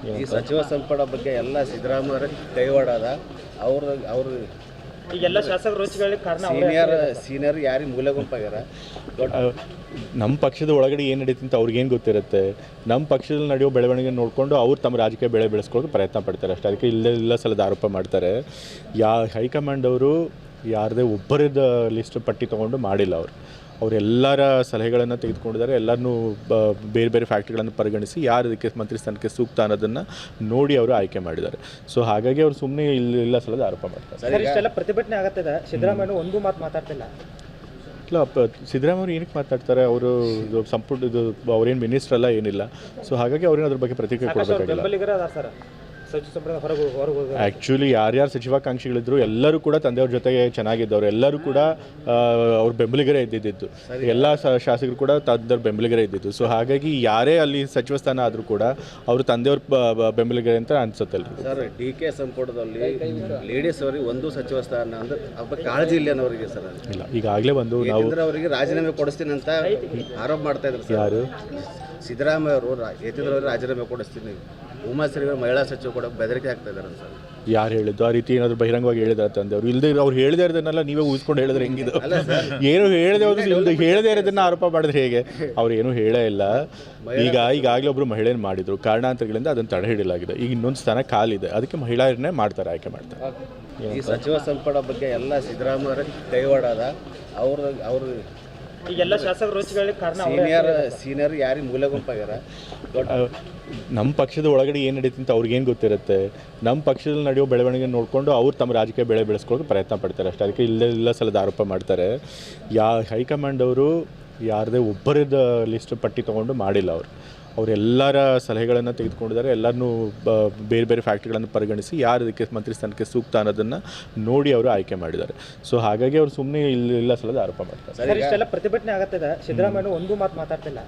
ಈ ಸಚಿವ ಸಂಪುಟ ಬಗ್ಗೆ ಎಲ್ಲ ಸಿದ್ದರಾಮಯ್ಯ ಕೈವಾಡದ ಅವರು ಈಗೆಲ್ಲ ಶಾಸಕರು ರೋಚಿಗಳಿಗೆ ಕಾರಣ ಸೀನಿಯರ್ ಯಾರಿಗೆ ಮೂಲೆ ಗುಂಪಾಗ್ಯಾರ. ನಮ್ಮ ಪಕ್ಷದ ಒಳಗಡೆ ಏನು ನಡೀತಿ ಅಂತ ಅವ್ರಿಗೇನು ಗೊತ್ತಿರುತ್ತೆ. ನಮ್ಮ ಪಕ್ಷದಲ್ಲಿ ನಡೆಯೋ ಬೆಳವಣಿಗೆ ನೋಡಿಕೊಂಡು ಅವ್ರು ತಮ್ಮ ರಾಜಕೀಯ ಬೆಳೆಸ್ಕೊಳ್ಳೋಕೆ ಪ್ರಯತ್ನ ಪಡ್ತಾರೆ ಅಷ್ಟೇ. ಅದಕ್ಕೆ ಇಲ್ಲ ಸಲದ ಆರೋಪ ಮಾಡ್ತಾರೆ. ಹೈಕಮಾಂಡ್ ಅವರು ಯಾರದೇ ಒಬ್ಬರದ ಲಿಸ್ಟ್ ಪಟ್ಟಿ ತೊಗೊಂಡು ಮಾಡಿಲ್ಲ. ಅವರೆಲ್ಲರ ಸಲಹೆಗಳನ್ನು ತೆಗೆದುಕೊಂಡಿದ್ದಾರೆ. ಎಲ್ಲರನ್ನೂ ಬೇರೆ ಬೇರೆ ಫ್ಯಾಕ್ಟ್ರಿಗಳನ್ನು ಪರಿಗಣಿಸಿ ಯಾರು ಇದಕ್ಕೆ ಮಂತ್ರಿ ಸ್ಥಾನಕ್ಕೆ ಸೂಕ್ತ ಅನ್ನೋದನ್ನು ನೋಡಿ ಅವರು ಆಯ್ಕೆ ಮಾಡಿದ್ದಾರೆ. ಸೊ ಹಾಗಾಗಿ ಅವರು ಸುಮ್ಮನೆ ಇಲ್ಲ ಸಲದ ಆರೋಪ ಮಾಡ್ತಾರೆ. ಇಷ್ಟೆಲ್ಲ ಪ್ರತಿಭಟನೆ ಆಗತ್ತಿದೆ, ಸಿದ್ದರಾಮಯ್ಯ ಒಂದು ಮಾತು ಮಾತಾಡ್ತಿಲ್ಲ. ಇಲ್ಲ, ಸಿದ್ದರಾಮಯ್ಯ ಏನಕ್ಕೆ ಮಾತಾಡ್ತಾರೆ? ಅವರು ಸಂಪುಟ ಅವ್ರೇನು ಮಿನಿಸ್ಟರ್ ಅಲ್ಲ, ಏನಿಲ್ಲ. ಸೊ ಹಾಗಾಗಿ ಅವ್ರೇನು ಅದ್ರ ಬಗ್ಗೆ ಪ್ರತಿಕ್ರಿಯೆ ಕೊಡಬೇಕಾಗಿಲ್ಲ. ಆ್ಯಕ್ಚುಲಿ ಯಾರ್ಯಾರು ಸಚಿವಾಕಾಂಕ್ಷಿಗಳಿದ್ರು ಎಲ್ಲರೂ ಕೂಡ ತಂದೆಯವ್ರ ಜೊತೆಗೆ ಚೆನ್ನಾಗಿದ್ದವರು, ಎಲ್ಲರೂ ಕೂಡ ಅವ್ರ ಬೆಂಬಲಿಗರೇ ಇದ್ದಿದ್ದು. ಎಲ್ಲ ಶಾಸಕರು ಕೂಡ ತಂದೆಯವ್ರ ಬೆಂಬಲಿಗರೇ ಇದ್ದಿದ್ದು. ಸೊ ಹಾಗಾಗಿ ಯಾರೇ ಅಲ್ಲಿ ಸಚಿವ ಸ್ಥಾನ ಆದರೂ ಕೂಡ ಅವರು ತಂದೆಯವ್ರ ಬೆಂಬಲಿಗರೇ ಅಂತ ಅನ್ಸುತ್ತೆ. ಸರ್, DK ಸಂಪುಟದಲ್ಲಿ ಲೇಡೀಸ್ ಅವರಿಗೆ ಒಂದು ಸಚಿವ ಸ್ಥಾನ ಅಂದ್ರೆ ಹಬ್ಬ ಕಾಳಜಿ ಇಲ್ಲ ಅನ್ನೋರಿಗೆ ಸರ್. ಇಲ್ಲ, ಈಗಾಗಲೇ ನಾವು ಅವರಿಗೆ ರಾಜೀನಾಮೆ ಕೊಡಿಸ್ತೀನಿ ಅಂತ ಆರೋಪ ಮಾಡ್ತಾ ಇದ್ರು ಸರ್. ಯಾರು? ಸಿದ್ದರಾಮಯ್ಯ ಅವರು ಯತೀಂದ್ರ ರಾಜೀನಾಮೆ ಕೊಡಿಸ್ತೀನಿ, ಉಮಾಶ್ರೀ ಮಹಿಳಾ ಸಚಿವ ಕೂಡ ಬೆದರಿಕೆ ಆಗ್ತಾ ಇದ್ದಾರೆ ಸರ್. ಯಾರು ಹೇಳಿದ್ದು? ಆ ರೀತಿ ಏನಾದರೂ ಬಹಿರಂಗವಾಗಿ ಹೇಳಿದಾರೆ ತಂದೆ ಅವರು? ಇಲ್ಲದೆ ಅವ್ರು ಹೇಳಿದೆ ಇರೋದನ್ನೆಲ್ಲ ನೀವೇ ಊಹಿಸ್ಕೊಂಡು ಹೇಳಿದ್ರೆ ಹೆಂಗಿದು? ಏನು ಹೇಳಿದೆ ಅವರು ಹೇಳದೇ ಇರೋದನ್ನ ಆರೋಪ ಮಾಡಿದ್ರೆ ಹೇಗೆ? ಅವ್ರು ಏನೂ ಹೇಳೇ ಇಲ್ಲ. ಈಗಾಗಲೇ ಒಬ್ಬರು ಮಹಿಳೆಯನ್ನು ಮಾಡಿದರು, ಕಾರಣಾಂತರಗಳಿಂದ ಅದನ್ನು ತಡೆ ಹಿಡಿಯಲಾಗಿದೆ. ಈಗ ಇನ್ನೊಂದು ಸ್ಥಾನ ಖಾಲಿದೆ, ಅದಕ್ಕೆ ಮಹಿಳೆಯರನ್ನೇ ಮಾಡ್ತಾರೆ, ಆಯ್ಕೆ ಮಾಡ್ತಾರೆ. ಈ ಸಚಿವ ಸಂಪುಟ ಬಗ್ಗೆ ಎಲ್ಲ ಸಿದ್ದರಾಮಯ್ಯ ಕೈವಾಡದ ಅವರು ಈಗೆಲ್ಲ ಶಾಸಕರು ರೋಚಿಗಳಿಗೆ ಕಾರಣ ಸೀನಿಯರ್ ಯಾರಿಗೆ ಮೂಲೆ ಗುಂಪಾಗ್ಯಾರ. ನಮ್ಮ ಪಕ್ಷದ ಒಳಗಡೆ ಏನು ನಡೀತಿ ಅಂತ ಅವ್ರಿಗೇನು ಗೊತ್ತಿರುತ್ತೆ. ನಮ್ಮ ಪಕ್ಷದಲ್ಲಿ ನಡೆಯೋ ಬೆಳವಣಿಗೆ ನೋಡಿಕೊಂಡು ಅವ್ರು ತಮ್ಮ ರಾಜಕೀಯ ಬೆಳೆಸ್ಕೊಳ್ಳೋಕೆ ಪ್ರಯತ್ನ ಪಡ್ತಾರೆ ಅಷ್ಟೇ. ಅದಕ್ಕೆ ಇಲ್ಲ ಸಲದ ಆರೋಪ ಮಾಡ್ತಾರೆ. ಹೈಕಮಾಂಡ್ ಅವರು ಯಾರದೇ ಒಬ್ಬರದ ಲಿಸ್ಟ್ ಪಟ್ಟಿ ತೊಗೊಂಡು ಮಾಡಿಲ್ಲ. ಅವರೆಲ್ಲರ ಸಲಹೆಗಳನ್ನು ತೆಗೆದುಕೊಂಡಿದ್ದಾರೆ. ಎಲ್ಲರನ್ನೂ ಬೇರೆ ಬೇರೆ ಫ್ಯಾಕ್ಟ್ರಿಗಳನ್ನು ಪರಿಗಣಿಸಿ ಯಾರು ಇದಕ್ಕೆ ಮಂತ್ರಿ ಸ್ಥಾನಕ್ಕೆ ಸೂಕ್ತ ಅನ್ನೋದನ್ನು ನೋಡಿ ಅವರು ಆಯ್ಕೆ ಮಾಡಿದ್ದಾರೆ. ಸೊ ಹಾಗಾಗಿ ಅವರು ಸುಮ್ಮನೆ ಇಲ್ಲ ಸಲದ ಆರೋಪ ಮಾಡ್ತಾರೆ. ಇಷ್ಟೆಲ್ಲ ಪ್ರತಿಭಟನೆ ಆಗತ್ತಿದೆ, ಸಿದ್ದರಾಮಯ್ಯ ಒಂದು ಮಾತು ಮಾತಾಡ್ತಿಲ್ಲ.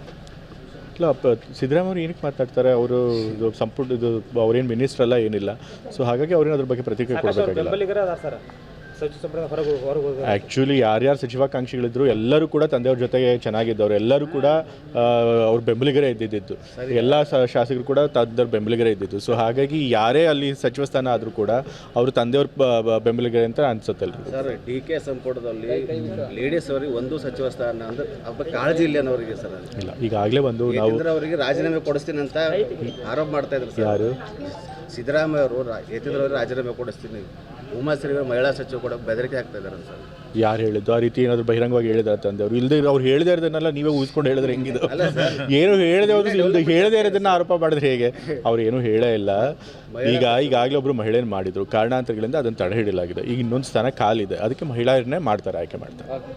ಇಲ್ಲ, ಸಿದ್ದರಾಮಯ್ಯ ಏನಕ್ಕೆ ಮಾತಾಡ್ತಾರೆ? ಅವರು ಸಂಪುಟ ಅವ್ರೇನು ಮಿನಿಸ್ಟರ್ ಅಲ್ಲ, ಏನಿಲ್ಲ. ಸೊ ಹಾಗಾಗಿ ಅವ್ರೇನು ಅದ್ರ ಬಗ್ಗೆ ಪ್ರತಿಕ್ರಿಯೆ ಕೊಡಬೇಕಾಗಿಲ್ಲ. ಆ್ಯಕ್ಚುಲಿ ಯಾರ್ಯಾರು ಸಚಿವಾಕಾಂಕ್ಷಿಗಳಿದ್ರು ಎಲ್ಲರೂ ಕೂಡ ತಂದೆಯವ್ರ ಜೊತೆಗೆ ಚೆನ್ನಾಗಿದ್ದವರು, ಎಲ್ಲರೂ ಕೂಡ ಅವ್ರ ಬೆಂಬಲಿಗರೇ ಇದ್ದಿದ್ದು. ಎಲ್ಲ ಶಾಸಕರು ಕೂಡ ತಂದೆಯವ್ರ ಬೆಂಬಲಿಗರೇ ಇದ್ದಿದ್ದು. ಸೊ ಹಾಗಾಗಿ ಯಾರೇ ಅಲ್ಲಿ ಸಚಿವ ಸ್ಥಾನ ಆದರೂ ಕೂಡ ಅವರು ತಂದೆಯವ್ರ ಬೆಂಬಲಿಗರೇ ಅಂತ ಅನ್ಸುತ್ತೆ. ಸರ್, DK ಸಂಪುಟದಲ್ಲಿ ಲೇಡೀಸ್ ಅವರಿಗೆ ಒಂದು ಸಚಿವ ಸ್ಥಾನ ಅಂದ್ರೆ ಹಬ್ಬ ಕಾಳಜಿ ಇಲ್ಲ ಅನ್ನೋರಿಗೆ ಸರ್. ಇಲ್ಲ, ಈಗಾಗಲೇ ಅವರಿಗೆ ರಾಜೀನಾಮೆ ಕೊಡಿಸ್ತೀನಿ ಅಂತ ಆರೋಪ ಮಾಡ್ತಾ ಇದ್ರು ಸರ್. ಯಾರು? ಸಿದ್ದರಾಮಯ್ಯ ಅವರು ಯತೀಂದ್ರ ಅವರಿಗೆ ರಾಜೀನಾಮೆ ಕೊಡಿಸ್ತೀನಿ, ಉಮಾಶ್ರೀ ಮಹಿಳಾ ಸಚಿವ ಕೂಡ ಬೆದರಿಕೆ ಆಗ್ತಾ ಇದ್ದಾರೆ ಸರ್. ಯಾರು ಹೇಳಿದ್ದು? ಆ ರೀತಿ ಏನಾದರೂ ಬಹಿರಂಗವಾಗಿ ಹೇಳಿದಾರೆ ತಂದೆ ಅವರು? ಇಲ್ಲದೆ ಅವ್ರು ಹೇಳಿದೆ ಇರೋದನ್ನೆಲ್ಲ ನೀವೇ ಊಹಿಸ್ಕೊಂಡು ಹೇಳಿದ್ರೆ ಹೆಂಗಿದು? ಏನು ಹೇಳದೇ ಇರೋದನ್ನ ಆರೋಪ ಮಾಡಿದ್ರೆ ಹೇಗೆ? ಅವ್ರು ಏನೂ ಹೇಳೇ ಇಲ್ಲ. ಈಗಾಗಲೇ ಒಬ್ಬರು ಮಹಿಳೆಯನ್ನು ಮಾಡಿದರು, ಕಾರಣಾಂತರಗಳಿಂದ ಅದನ್ನು ತಡೆ ಹಿಡಿಯಲಾಗಿದೆ. ಈಗ ಇನ್ನೊಂದು ಸ್ಥಾನ ಖಾಲಿದೆ, ಅದಕ್ಕೆ ಮಹಿಳೆಯರನ್ನೇ ಮಾಡ್ತಾರೆ, ಆಯ್ಕೆ ಮಾಡ್ತಾರೆ.